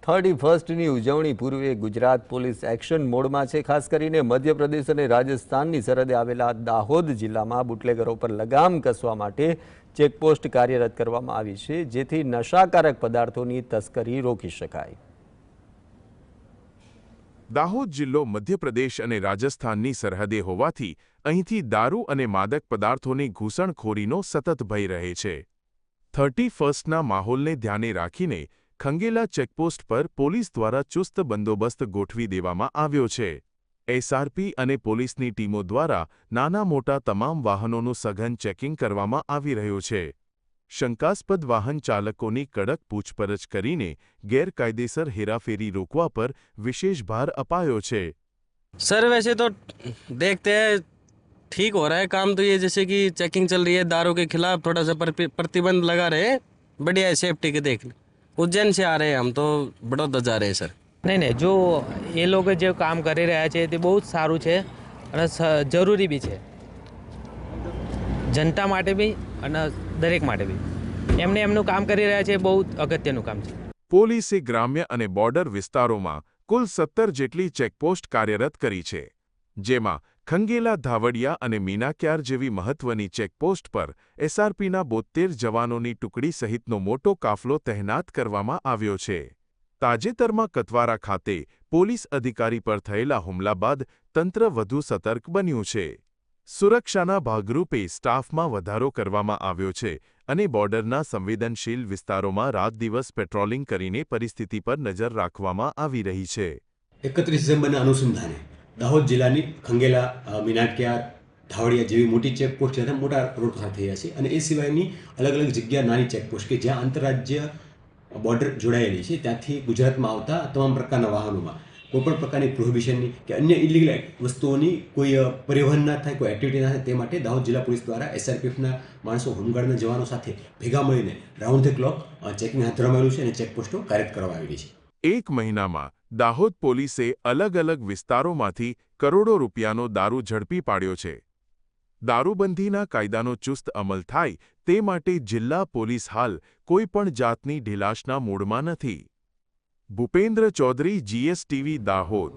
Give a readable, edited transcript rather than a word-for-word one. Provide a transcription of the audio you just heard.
31ની ઉજવણી પૂર્વે Gujarat police action મોડમાં છે। ખાસ કરીને મધ્યપ્રદેશ અને રાજસ્થાનની સરહદે આવેલા દાહોદ જિલ્લામાં બુટલેગરો પર લગામ કસવા માટે ચેકપોસ્ટ કાર્યરત કરવામાં આવી છે, જેથી નશાકારક પદાર્થોની તસ્કરી રોકી શકાય। દાહોદ જિલ્લો મધ્યપ્રદેશ અને રાજસ્થાનની સરહદે હોવાથી અહીંથી દારૂ અને માદક પદાર્થોની ઘૂસણખોરીનો સતત ભય રહે છે। 31ના માહોલને ધ્યાને રાખીને ખંગેલા ચેકપોસ્ટ પર પોલીસ દ્વારા ચુસ્ત બંદોબસ્ત ગોઠવી દેવામાં આવ્યો છે। એસઆરપી અને પોલીસની ટીમો દ્વારા નાના મોટા તમામ વાહનોનું સઘન ચેકિંગ કરવામાં આવી રહ્યું છે। શંકાસ્પદ વાહન ચાલકોની કડક પૂછપરછ કરીને ગેરકાયદેસર હેરાફેરી રોકવા પર વિશેષ ભાર અપાયો છે। सर वैसे तो देखते हैं ठीक हो रहा है काम, तो ये जैसे कि चेकिंग चल रही है दारू के खिलाफ, थोड़ा सा प्रतिबंध लगा रहे हैं। बढ़िया है, सेफ्टी के देख उज्जैन से आ रहे हैं हम, तो बड़ौदा जा रहे हैं सर। नहीं जो એ લોકો જે કામ કરી રહ્યા છે તે બહુ જ સારું છે અને જરૂરી બી છે, જનતા માટે બી અને દરેક માટે બી। એમનું કામ કરી રહ્યા છે, બહુ અગત્યનું કામ છે। પોલીસે ગ્રામ્ય અને બોર્ડર વિસ્તારોમાં કુલ 17 જેટલી ચેકપોસ્ટ કાર્યરત કરી છે, જેમાં ખંગેલા, ધાવડિયા અને મીનાક્યાર જેવી મહત્વની ચેકપોસ્ટ પર એસઆરપીના 72 જવાનોની ટુકડી સહિતનો મોટો કાફલો તહેનાત કરવામાં આવ્યો છે। તાજેતરમાં કતવારા ખાતે પોલીસ અધિકારી પર થયેલા હુમલા બાદ તંત્ર વધુ સતર્ક બન્યું છે। સુરક્ષાના ભાગરૂપે સ્ટાફમાં વધારો કરવામાં આવ્યો છે અને બોર્ડરના સંવેદનશીલ વિસ્તારોમાં રાત-દિવસ પેટ્રોલિંગ કરીને પરિસ્થિતિ પર નજર રાખવામાં આવી રહી છે। 31 ડિસેમ્બરના અનુસંધાને દાહોદ જિલ્લાની ખંગેલા, મીનાક્યાર, ધાવડિયા જેવી મોટી ચેકપોસ્ટ છે, મોટા રોડ પર થયા છે અને એ સિવાયની અલગ અલગ જગ્યા નાની ચેકપોસ્ટ કે જ્યાં આંતરરાજ્ય બોર્ડર જોડાયેલી છે, ત્યાંથી ગુજરાતમાં આવતા તમામ પ્રકારના વાહનોમાં કોઈપણ પ્રકારની પ્રોહિબિશનની કે અન્ય ઇલીગલ વસ્તુઓની કોઈ પરિવહન ના થાય, કોઈ એક્ટિવિટી ના થાય, તે માટે દાહોદ જિલ્લા પોલીસ દ્વારા એસઆરપીએફના માણસો, હોમગાર્ડના જવાનો સાથે ભેગા મળીને રાઉન્ડ ધ ક્લોક ચેકિંગ હાથ ધરવામાં આવ્યું છે અને ચેકપોસ્ટો કાર્યરત કરવામાં આવેલી છે। એક મહિનામાં દાહોદ પોલીસે અલગ અલગ વિસ્તારોમાંથી કરોડો રૂપિયાનો દારૂ ઝડપી પાડ્યો છે। દારૂબંધીના કાયદાનો ચુસ્ત અમલ થાય તે માટે જિલ્લા પોલીસ હાલ કોઈપણ જાતની ઢીલાશના મૂડમાં નથી। ભૂપેન્દ્ર ચૌધરી, GSTV, દાહોદ।